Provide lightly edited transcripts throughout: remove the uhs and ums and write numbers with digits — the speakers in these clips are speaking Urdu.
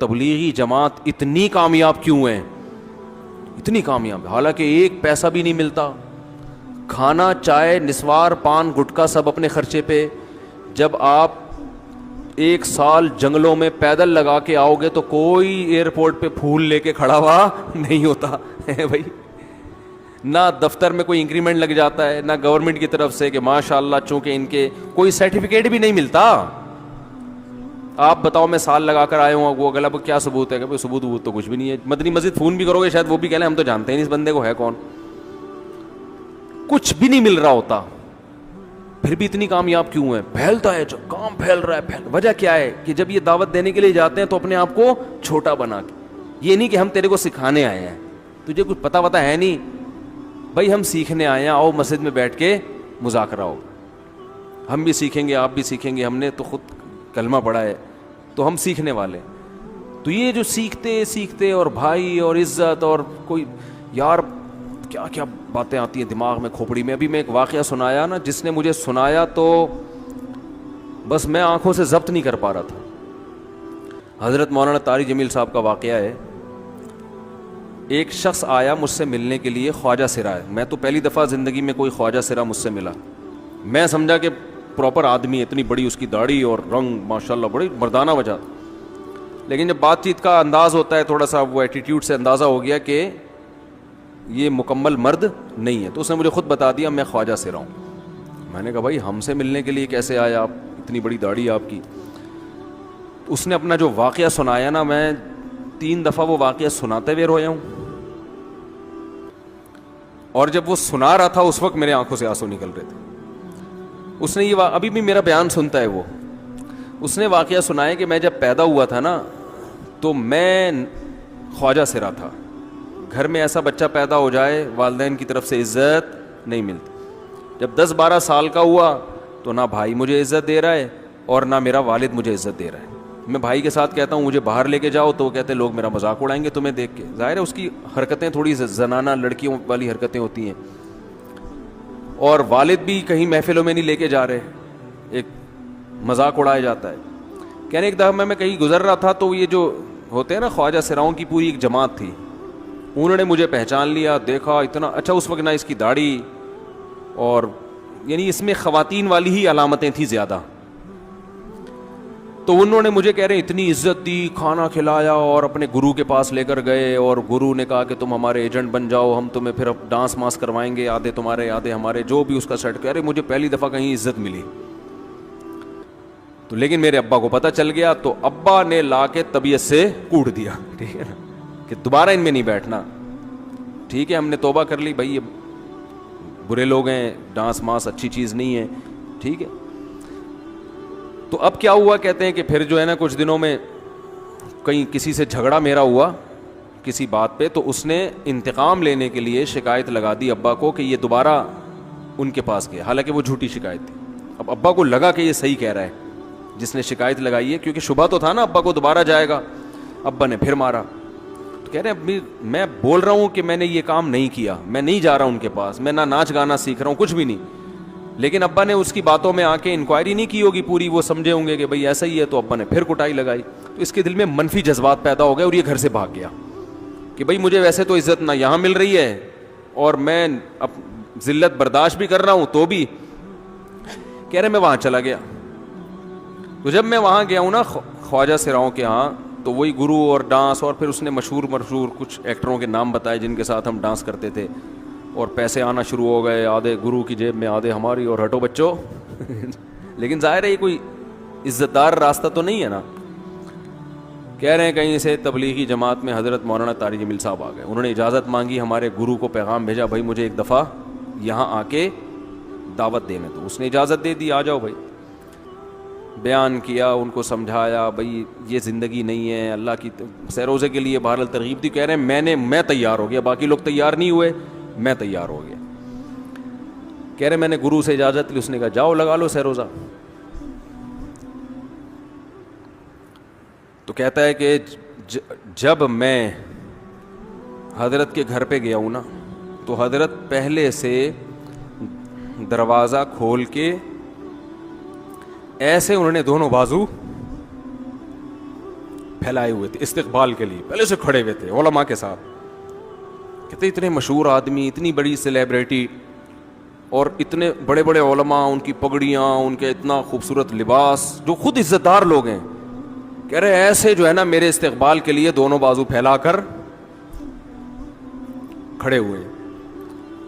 تبلیغی جماعت اتنی کامیاب کیوں ہے, اتنی کامیاب, حالانکہ ایک پیسہ بھی نہیں ملتا, کھانا چائے نسوار پان گٹکا سب اپنے خرچے پہ. جب آپ 1 سال جنگلوں میں پیدل لگا کے آؤ گے تو کوئی ایئرپورٹ پہ پھول لے کے کھڑا ہوا نہیں ہوتا ہے بھائی, نہ دفتر میں کوئی انکریمنٹ لگ جاتا ہے, نہ گورنمنٹ کی طرف سے کہ ماشاء اللہ, چونکہ ان کے کوئی سرٹیفکیٹ بھی نہیں ملتا. آپ بتاؤ میں سال لگا کر آئے ہوں, وہ اگلا کیا ثبوت ہے, کہ ثبوت تو کچھ بھی نہیں ہے. مدنی مسجد فون بھی کرو گے شاید وہ بھی کہہ لیں ہم تو جانتے ہیں نہیں اس بندے کو ہے کون, کچھ بھی نہیں مل رہا ہوتا, پھر بھی اتنی کامیاب کیوں ہے؟ پھیلتا ہے, جو کام پھیل رہا ہے. وجہ کیا ہے کہ جب یہ دعوت دینے کے لیے جاتے ہیں تو اپنے آپ کو چھوٹا بنا کے, یہ نہیں کہ ہم تیرے کو سکھانے آئے ہیں, تجھے کچھ پتا وتا ہے نہیں بھائی, ہم سیکھنے آئے ہیں, آؤ مسجد میں بیٹھ کے مذاکرہ ہو, ہم بھی سیکھیں گے آپ بھی سیکھیں گے, ہم نے تو خود کلمہ پڑھا ہے تو ہم سیکھنے والے. تو یہ جو سیکھتے اور بھائی اور عزت اور کوئی یار کیا کیا باتیں آتی ہیں دماغ میں, کھوپڑی میں. ابھی میں ایک واقعہ سنایا نا, جس نے مجھے سنایا تو بس میں آنکھوں سے ضبط نہیں کر پا رہا تھا. حضرت مولانا طارق جمیل صاحب کا واقعہ ہے. ایک شخص آیا مجھ سے ملنے کے لیے, خواجہ سرا ہے. میں تو پہلی دفعہ زندگی میں کوئی خواجہ سرا مجھ سے ملا. میں سمجھا کہ پراپر آدمی, اتنی بڑی اس کی داڑھی اور رنگ ماشاءاللہ بڑی مردانہ وجہ, لیکن جب بات چیت کا انداز ہوتا ہے تھوڑا سا وہ ایٹیٹیوڈ سے اندازہ ہو گیا کہ یہ مکمل مرد نہیں ہے. تو اس نے مجھے خود بتا دیا میں خواجہ سرا ہوں. میں نے کہا بھائی ہم سے ملنے کے لیے کیسے آیا آپ, اتنی بڑی داڑھی آپ کی. اس نے اپنا جو واقعہ سنایا نا, میں 3 دفعہ وہ واقعہ سناتے ہوئے رویا ہوں, اور جب وہ سنا رہا تھا اس وقت میرے آنکھوں سے آنسو نکل رہے تھے. اس نے یہ ابھی بھی میرا بیان سنتا ہے وہ, اس نے واقعہ سنایا کہ میں جب پیدا ہوا تھا نا تو میں خواجہ سرا تھا. گھر میں ایسا بچہ پیدا ہو جائے والدین کی طرف سے عزت نہیں ملتی. جب 10-12 سال کا ہوا تو نہ بھائی مجھے عزت دے رہا ہے اور نہ میرا والد مجھے عزت دے رہا ہے. میں بھائی کے ساتھ کہتا ہوں مجھے باہر لے کے جاؤ تو وہ کہتے ہیں لوگ میرا مذاق اڑائیں گے تمہیں دیکھ کے. ظاہر ہے اس کی حرکتیں تھوڑی زنانہ لڑکیوں والی حرکتیں ہوتی ہیں, اور والد بھی کہیں محفلوں میں نہیں لے کے جا رہے, ایک مذاق اڑایا جاتا ہے. کہنے ایک دفعہ میں کہیں گزر رہا تھا تو یہ جو ہوتے ہیں نا خواجہ سراؤں کی پوری ایک جماعت تھی, انہوں نے مجھے پہچان لیا, دیکھا اتنا اچھا. اس وقت نہ اس کی داڑھی, اور یعنی اس میں خواتین والی ہی علامتیں تھیں زیادہ. تو انہوں نے مجھے کہہ رہے اتنی عزت دی, کھانا کھلایا اور اپنے گرو کے پاس لے کر گئے, اور گرو نے کہا کہ تم ہمارے ایجنٹ بن جاؤ, ہم تمہیں پھر اب ڈانس ماس کروائیں گے, آدھے تمہارے آدھے ہمارے, جو بھی اس کا سیٹ. کہہ رہے مجھے پہلی دفعہ کہیں عزت ملی. تو لیکن میرے ابا کو پتہ چل گیا, تو ابا نے لا کے طبیعت سے کوٹ دیا, ٹھیک ہے نا, کہ دوبارہ ان میں نہیں بیٹھنا. ٹھیک ہے ہم نے توبہ کر لی بھائی, یہ برے لوگ ہیں, ڈانس ماس اچھی چیز نہیں ہے, ٹھیک ہے. تو اب کیا ہوا, کہتے ہیں کہ پھر جو ہے نا کچھ دنوں میں کہیں کسی سے جھگڑا میرا ہوا کسی بات پہ, تو اس نے انتقام لینے کے لیے شکایت لگا دی ابا کو کہ یہ دوبارہ ان کے پاس گیا, حالانکہ وہ جھوٹی شکایت تھی. اب ابا کو لگا کہ یہ صحیح کہہ رہا ہے جس نے شکایت لگائی ہے, کیونکہ شبہ تو تھا نا ابا کو دوبارہ جائے گا. ابا نے پھر مارا. تو کہہ رہے ہیں میں بول رہا ہوں کہ میں نے یہ کام نہیں کیا, میں نہیں جا رہا ان کے پاس, میں نہ ناچ گانا سیکھ رہا ہوں, کچھ بھی نہیں. لیکن ابا نے اس کی باتوں میں آ کے انکوائری نہیں کی ہوگی پوری, وہ سمجھے ہوں گے کہ بھئی ایسا ہی ہے, تو ابا نے پھر کٹائی لگائی. تو اس کے دل میں منفی جذبات پیدا ہو گئے اور یہ گھر سے بھاگ گیا کہ بھئی مجھے ویسے تو عزت نہ یہاں مل رہی ہے اور میں اب ذلت برداشت بھی کر رہا ہوں, تو بھی کہہ رہے میں وہاں چلا گیا. تو جب میں وہاں گیا ہوں نا خواجہ سراؤں کے ہاں, تو وہی گرو اور ڈانس, اور پھر اس نے مشہور کچھ ایکٹروں کے نام بتائے جن کے ساتھ ہم ڈانس کرتے تھے, اور پیسے آنا شروع ہو گئے, آدھے گرو کی جیب میں آدھے ہماری, اور ہٹو بچوں. لیکن ظاہر ہے یہ کوئی عزت دار راستہ تو نہیں ہے نا. کہہ رہے ہیں کہیں سے تبلیغی جماعت میں حضرت مولانا طارق جمیل صاحب آ گئے, انہوں نے اجازت مانگی, ہمارے گرو کو پیغام بھیجا بھائی مجھے ایک دفعہ یہاں آ کے دعوت دینے تو. اس نے اجازت دے دی, آ جاؤ بھائی. بیان کیا, ان کو سمجھایا بھائی یہ زندگی نہیں ہے, اللہ کی سیروزے کے لیے بہرحال ترغیب دی. کہہ رہے ہیں میں تیار ہو گیا, باقی لوگ تیار نہیں ہوئے, میں تیار ہو گیا. کہہ رہے میں نے گرو سے اجازت لی, اس نے کہا جاؤ لگا لو سیروزہ. تو کہتا ہے کہ جب میں حضرت کے گھر پہ گیا ہوں نا, تو حضرت پہلے سے دروازہ کھول کے ایسے انہوں نے دونوں بازو پھیلائے ہوئے تھے استقبال کے لیے, پہلے سے کھڑے ہوئے تھے علماء کے ساتھ. کہتے اتنے مشہور آدمی, اتنی بڑی سیلیبریٹی, اور اتنے بڑے بڑے علماء, ان کی پگڑیاں, ان کے اتنا خوبصورت لباس, جو خود عزت دار لوگ ہیں, کہہ رہے ایسے جو ہے نا میرے استقبال کے لیے دونوں بازو پھیلا کر کھڑے ہوئے,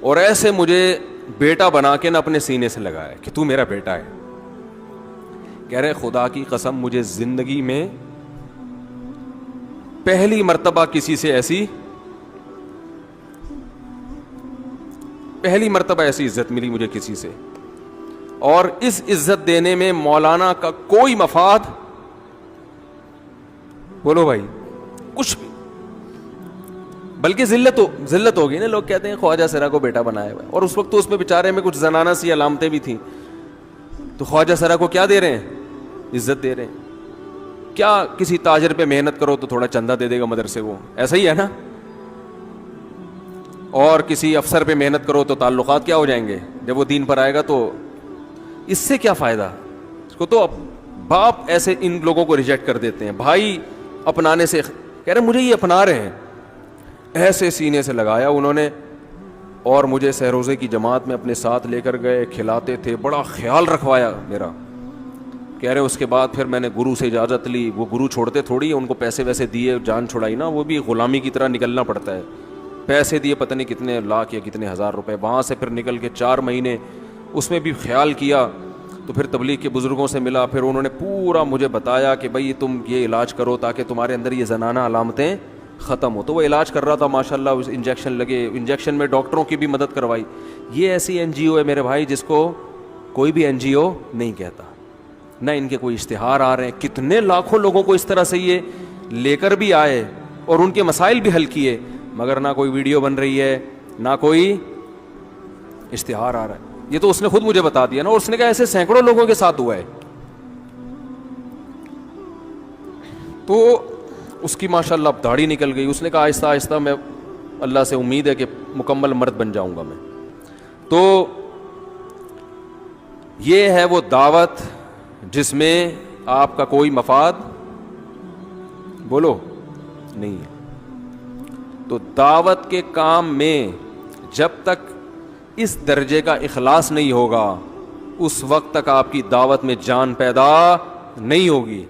اور ایسے مجھے بیٹا بنا کے نا اپنے سینے سے لگایا کہ تو میرا بیٹا ہے. کہہ رہے خدا کی قسم مجھے زندگی میں پہلی مرتبہ کسی سے پہلی مرتبہ ایسی عزت ملی مجھے کسی سے, اور اس عزت دینے میں مولانا کا کوئی مفاد, بولو بھائی, کچھ بھی, بلکہ ذلت ہوگی نا. لوگ کہتے ہیں خواجہ سرا کو بیٹا بنایا ہوا ہے, اور اس وقت تو اس میں بیچارے میں کچھ زنانہ سی علامتیں بھی تھیں, تو خواجہ سرا کو کیا دے رہے ہیں, عزت دے رہے ہیں. کیا کسی تاجر پہ محنت کرو تو تھوڑا چندہ دے دے گا مدرسے کو, ایسا ہی ہے نا. اور کسی افسر پہ محنت کرو تو تعلقات کیا ہو جائیں گے, جب وہ دین پر آئے گا تو اس سے کیا فائدہ. اس کو تو باپ ایسے ان لوگوں کو ریجیکٹ کر دیتے ہیں, بھائی اپنانے سے. کہہ رہے مجھے یہ اپنا رہے ہیں, ایسے سینے سے لگایا انہوں نے, اور مجھے سہروزے کی جماعت میں اپنے ساتھ لے کر گئے, کھلاتے تھے, بڑا خیال رکھوایا میرا. کہہ رہے اس کے بعد پھر میں نے گرو سے اجازت لی. وہ گرو چھوڑتے تھوڑی, ان کو پیسے ویسے دیے, جان چھڑائی نا, وہ بھی غلامی کی طرح نکلنا پڑتا ہے. پیسے دیے پتہ نہیں کتنے لاکھ یا کتنے ہزار روپے, وہاں سے پھر نکل کے 4 مہینے اس میں بھی خیال کیا. تو پھر تبلیغ کے بزرگوں سے ملا, پھر انہوں نے پورا مجھے بتایا کہ بھائی تم یہ علاج کرو تاکہ تمہارے اندر یہ زنانہ علامتیں ختم ہو. تو وہ علاج کر رہا تھا ماشاءاللہ, انجیکشن لگے, انجیکشن میں ڈاکٹروں کی بھی مدد کروائی. یہ ایسی این جی او ہے میرے بھائی جس کو کوئی بھی این جی او نہیں کہتا, نہ ان کے کوئی اشتہار آ رہے ہیں. کتنے لاکھوں لوگوں کو اس طرح سے یہ لے کر بھی آئے اور ان کے مسائل بھی حل کیے, مگر نہ کوئی ویڈیو بن رہی ہے, نہ کوئی اشتہار آ رہا ہے. یہ تو اس نے خود مجھے بتا دیا نا, اور اس نے کہا ایسے سینکڑوں لوگوں کے ساتھ ہوا ہے. تو اس کی ماشاءاللہ اب داڑھی نکل گئی. اس نے کہا آہستہ آہستہ میں اللہ سے امید ہے کہ مکمل مرد بن جاؤں گا میں. تو یہ ہے وہ دعوت جس میں آپ کا کوئی مفاد بولو نہیں ہے. تو دعوت کے کام میں جب تک اس درجے کا اخلاص نہیں ہوگا, اس وقت تک آپ کی دعوت میں جان پیدا نہیں ہوگی.